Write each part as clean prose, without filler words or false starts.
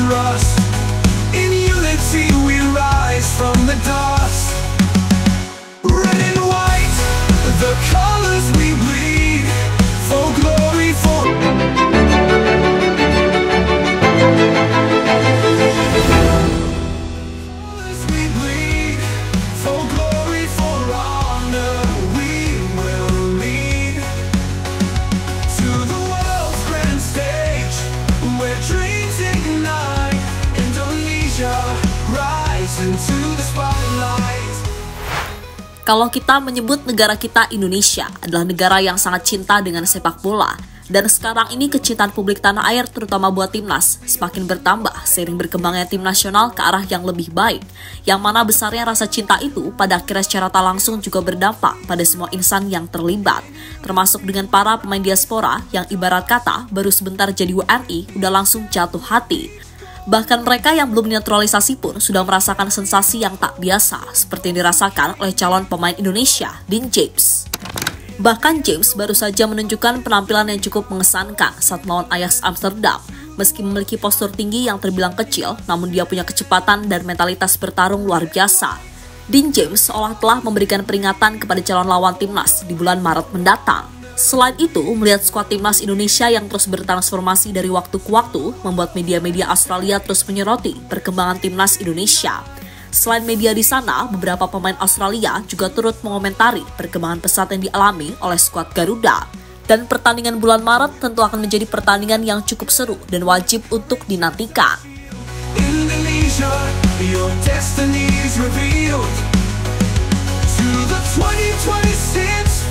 trust. In unity we rise from the dust. Red and white, the colors we bleed, for glory, for colors we bleed, for glory, for honor we will lead to the world's grand stage, where dreams ignite. Indonesia, rise into the spotlight. Kalau kita menyebut negara kita Indonesia adalah negara yang sangat cinta dengan sepak bola, dan sekarang ini kecintaan publik tanah air terutama buat timnas semakin bertambah seiring berkembangnya tim nasional ke arah yang lebih baik, yang mana besarnya rasa cinta itu pada akhirnya secara tak langsung juga berdampak pada semua insan yang terlibat, termasuk dengan para pemain diaspora yang ibarat kata baru sebentar jadi WNI udah langsung jatuh hati. Bahkan mereka yang belum naturalisasi pun sudah merasakan sensasi yang tak biasa, seperti yang dirasakan oleh calon pemain Indonesia, Dean James. Bahkan James baru saja menunjukkan penampilan yang cukup mengesankan saat melawan Ajax Amsterdam. Meski memiliki postur tinggi yang terbilang kecil, namun dia punya kecepatan dan mentalitas bertarung luar biasa. Dean James seolah telah memberikan peringatan kepada calon lawan timnas di bulan Maret mendatang. Selain itu, melihat skuad timnas Indonesia yang terus bertransformasi dari waktu ke waktu, membuat media-media Australia terus menyoroti perkembangan timnas Indonesia. Selain media di sana, beberapa pemain Australia juga turut mengomentari perkembangan pesat yang dialami oleh skuad Garuda. Dan pertandingan bulan Maret tentu akan menjadi pertandingan yang cukup seru dan wajib untuk dinantikan. Indonesia, your destiny is revealed to the 2026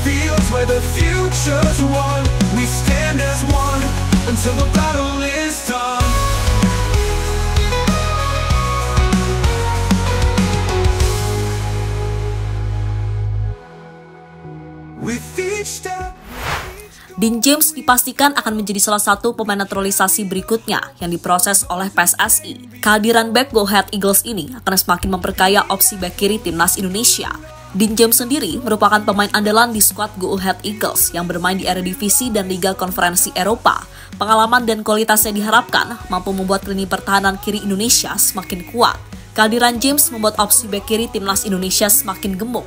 fields where the future's won. We stand as one until the battle is done. With each step. Dean James dipastikan akan menjadi salah satu pemain naturalisasi berikutnya yang diproses oleh PSSI. Kehadiran bek Go Ahead Eagles ini akan semakin memperkaya opsi bek kiri timnas Indonesia. Dean James sendiri merupakan pemain andalan di skuad Go Ahead Eagles yang bermain di Eredivisie dan Liga Konferensi Eropa. Pengalaman dan kualitasnya diharapkan mampu membuat lini pertahanan kiri Indonesia semakin kuat. Kehadiran James membuat opsi bek kiri timnas Indonesia semakin gemuk.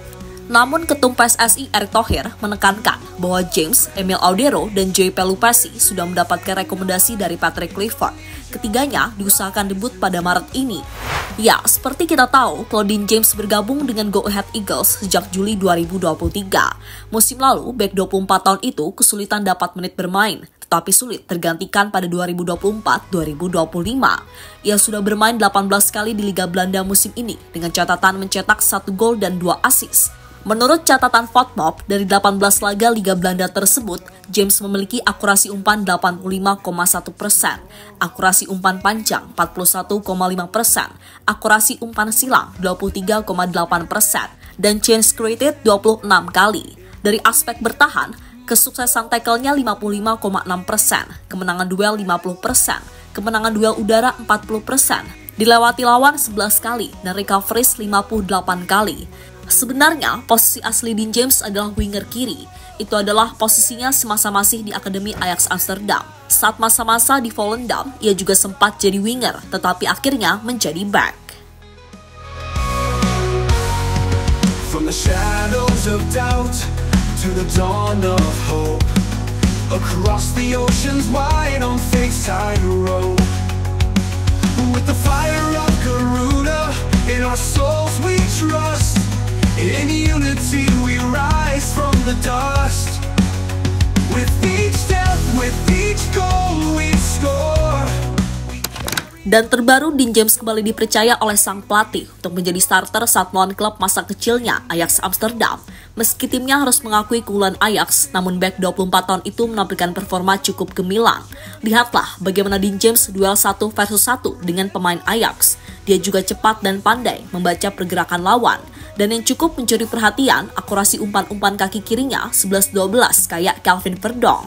Namun Ketum PSSI Erick Thohir menekankan bahwa James, Emil Audero, dan Joey Pelupessy sudah mendapatkan rekomendasi dari Patrick Clifford. Ketiganya diusahakan debut pada Maret ini. Ya, seperti kita tahu, kalau Dean James bergabung dengan Go Ahead Eagles sejak Juli 2023. Musim lalu, bek 24 tahun itu kesulitan dapat menit bermain, tetapi sulit tergantikan pada 2024-2025. Ia sudah bermain 18 kali di Liga Belanda musim ini dengan catatan mencetak 1 gol dan 2 assist. Menurut catatan FotMob, dari 18 laga Liga Belanda tersebut, James memiliki akurasi umpan 85,1%, akurasi umpan panjang 41,5%, akurasi umpan silang 23,8%, dan chance created 26 kali. Dari aspek bertahan, kesuksesan tackle-nya 55,6%, kemenangan duel 50%, kemenangan duel udara 40%, dilewati lawan 11 kali, dan recoveries 58 kali. Sebenarnya, posisi asli Dean James adalah winger kiri. Itu adalah posisinya semasa masih di Akademi Ajax Amsterdam. Saat masa-masa di Volendam, ia juga sempat jadi winger, tetapi akhirnya menjadi back. From the shadows of doubt to the dawn of hope, across the oceans wide on faith's tightrope, with the fire of Garuda in our souls we trust. In unity we rise from the dust. With each step, with each goal we score. Dan terbaru, Dean James kembali dipercaya oleh sang pelatih untuk menjadi starter saat melawan klub masa kecilnya, Ajax Amsterdam. Meski timnya harus mengakui keunggulan Ajax, namun bek 24 tahun itu menampilkan performa cukup gemilang. Lihatlah bagaimana Dean James duel 1 versus 1 dengan pemain Ajax. Dia juga cepat dan pandai membaca pergerakan lawan. Dan yang cukup mencuri perhatian, akurasi umpan-umpan kaki kirinya 11-12 kayak Calvin Verdong.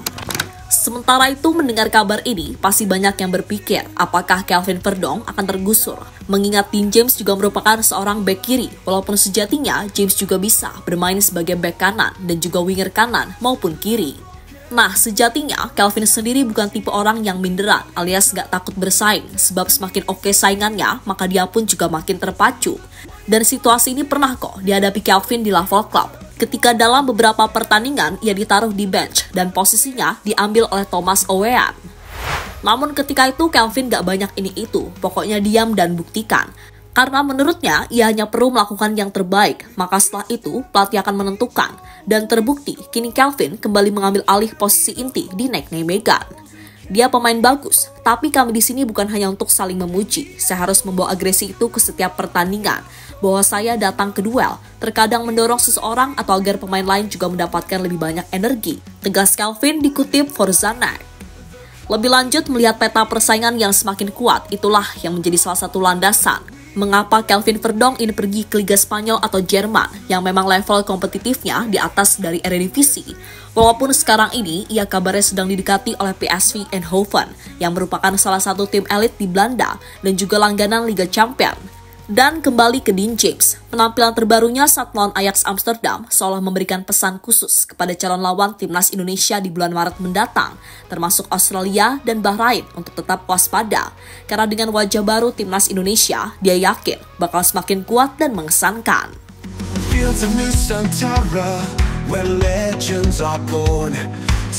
Sementara itu, mendengar kabar ini, pasti banyak yang berpikir apakah Calvin Verdong akan tergusur. Mengingat Dean James juga merupakan seorang bek kiri, walaupun sejatinya James juga bisa bermain sebagai bek kanan dan juga winger kanan maupun kiri. Nah, sejatinya Kelvin sendiri bukan tipe orang yang minderan alias gak takut bersaing, sebab semakin oke saingannya, maka dia pun juga makin terpacu. Dan situasi ini pernah kok dihadapi Kelvin di Level Club, ketika dalam beberapa pertandingan ia ditaruh di bench dan posisinya diambil oleh Thomas Owean. Namun ketika itu Kelvin gak banyak ini itu, pokoknya diam dan buktikan. Karena menurutnya ia hanya perlu melakukan yang terbaik, maka setelah itu pelatih akan menentukan. Dan terbukti, kini Kelvin kembali mengambil alih posisi inti di Nickname Megan. Dia pemain bagus, tapi kami di sini bukan hanya untuk saling memuji. Saya harus membawa agresi itu ke setiap pertandingan. Bahwa saya datang ke duel, terkadang mendorong seseorang atau agar pemain lain juga mendapatkan lebih banyak energi. Tegas Kelvin dikutip Forzanek. Lebih lanjut, melihat peta persaingan yang semakin kuat, itulah yang menjadi salah satu landasan mengapa Kelvin Verdong ini pergi ke Liga Spanyol atau Jerman yang memang level kompetitifnya di atas dari Eredivisie. Walaupun sekarang ini ia kabarnya sedang didekati oleh PSV Eindhoven yang merupakan salah satu tim elit di Belanda dan juga langganan Liga Champions. Dan kembali ke Dean James, penampilan terbarunya saat melawan Ajax Amsterdam seolah memberikan pesan khusus kepada calon lawan timnas Indonesia di bulan Maret mendatang, termasuk Australia dan Bahrain untuk tetap waspada. Karena dengan wajah baru timnas Indonesia, dia yakin bakal semakin kuat dan mengesankan. Fields of Nusantara, where legends are born.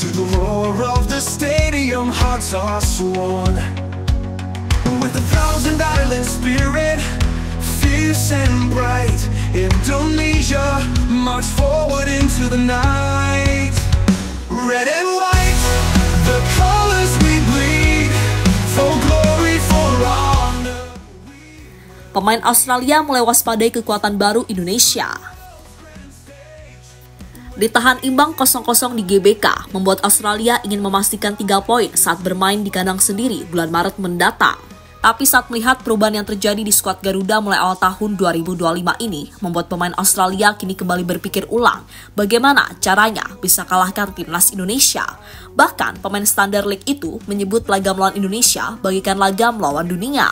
To the roar of the stadium, hearts are sworn. With a thousand island spirit, fierce and bright, Indonesia march forward into the night. Red and white, the colors we bleed, for glory, for honor. Pemain Australia mulai waspadai kekuatan baru Indonesia. Ditahan imbang 0-0 di GBK, membuat Australia ingin memastikan 3 poin saat bermain di kandang sendiri bulan Maret mendatang. Tapi saat melihat perubahan yang terjadi di skuad Garuda mulai awal tahun 2025 ini, membuat pemain Australia kini kembali berpikir ulang bagaimana caranya bisa kalahkan timnas Indonesia. Bahkan pemain standar league itu menyebut laga melawan Indonesia bagikan laga melawan dunia.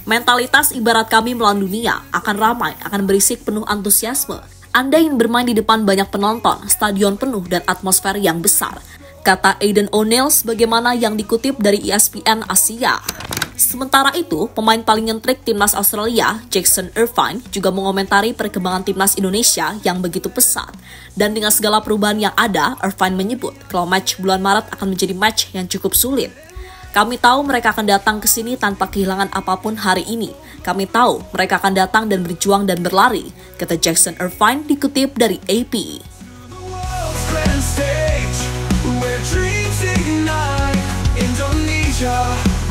Mentalitas ibarat kami melawan dunia, akan ramai, akan berisik penuh antusiasme. Anda ingin bermain di depan banyak penonton, stadion penuh dan atmosfer yang besar, kata Aidan O'Neill sebagaimana yang dikutip dari ESPN Asia. Sementara itu, pemain paling nyentrik timnas Australia, Jackson Irvine, juga mengomentari perkembangan timnas Indonesia yang begitu pesat. Dan dengan segala perubahan yang ada, Irvine menyebut kalau match bulan Maret akan menjadi match yang cukup sulit. Kami tahu mereka akan datang ke sini tanpa kehilangan apapun hari ini. Kami tahu mereka akan datang dan berjuang dan berlari, kata Jackson Irvine dikutip dari AP.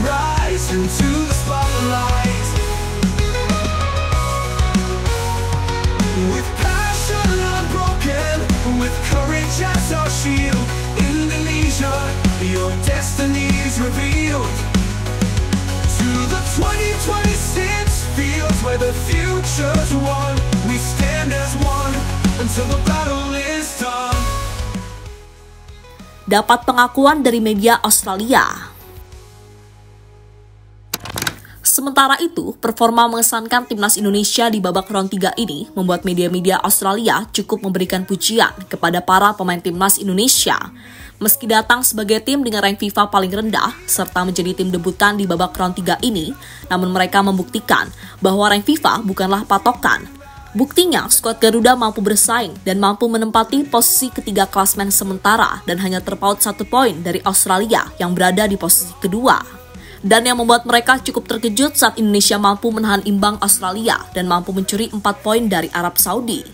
Rise into the spotlight with passion unbroken, with courage as our shield. Indonesia, your destiny is revealed. To the 2026 fields where the future's won, we stand as one until the battle is done. Dapat pengakuan dari media Australia. Sementara itu, performa mengesankan timnas Indonesia di babak round 3 ini membuat media-media Australia cukup memberikan pujian kepada para pemain timnas Indonesia. Meski datang sebagai tim dengan rank FIFA paling rendah, serta menjadi tim debutan di babak round 3 ini, namun mereka membuktikan bahwa rank FIFA bukanlah patokan. Buktinya, skuad Garuda mampu bersaing dan mampu menempati posisi ketiga klasmen sementara dan hanya terpaut 1 poin dari Australia yang berada di posisi kedua. Dan yang membuat mereka cukup terkejut saat Indonesia mampu menahan imbang Australia dan mampu mencuri 4 poin dari Arab Saudi.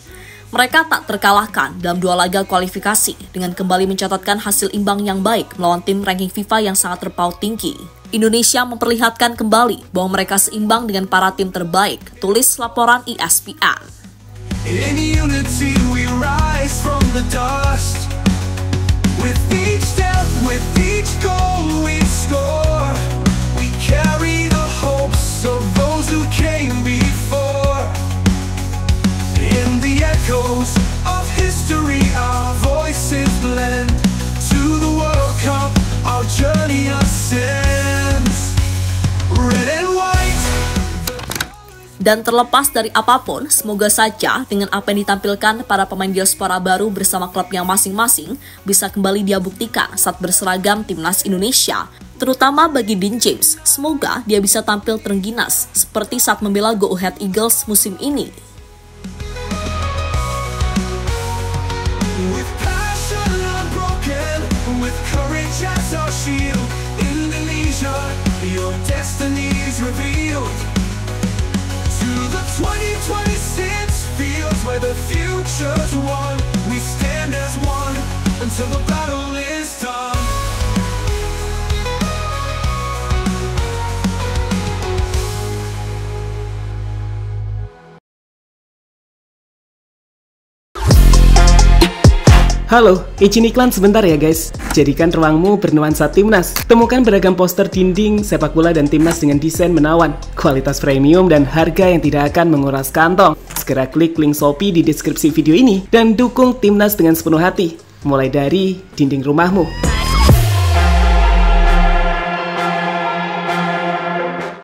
Mereka tak terkalahkan dalam 2 laga kualifikasi dengan kembali mencatatkan hasil imbang yang baik melawan tim ranking FIFA yang sangat terpaut tinggi. Indonesia memperlihatkan kembali bahwa mereka seimbang dengan para tim terbaik, tulis laporan ESPN. In unity we rise from the dust. With each step, with each goal we score. Carry the hopes of those who came before. In the echoes of history, our voices blend. To the World Cup, our journey ascends. Red and white. Dan terlepas dari apapun, semoga saja dengan apa yang ditampilkan para pemain diaspora baru bersama klubnya masing-masing bisa kembali dia buktikan saat berseragam timnas Indonesia. Terutama bagi Dean James, semoga dia bisa tampil terengginas seperti saat membela Go Ahead Eagles musim ini. With passion unbroken, with courage as our shield, Indonesia, your destiny's revealed. To the 2026 fields where the future's won, we stand as one until the battle is done. Halo, izin iklan sebentar ya guys. Jadikan ruangmu bernuansa timnas. Temukan beragam poster dinding, sepak bola dan timnas dengan desain menawan, kualitas premium dan harga yang tidak akan menguras kantong. Segera klik link Shopee di deskripsi video ini dan dukung timnas dengan sepenuh hati. Mulai dari dinding rumahmu.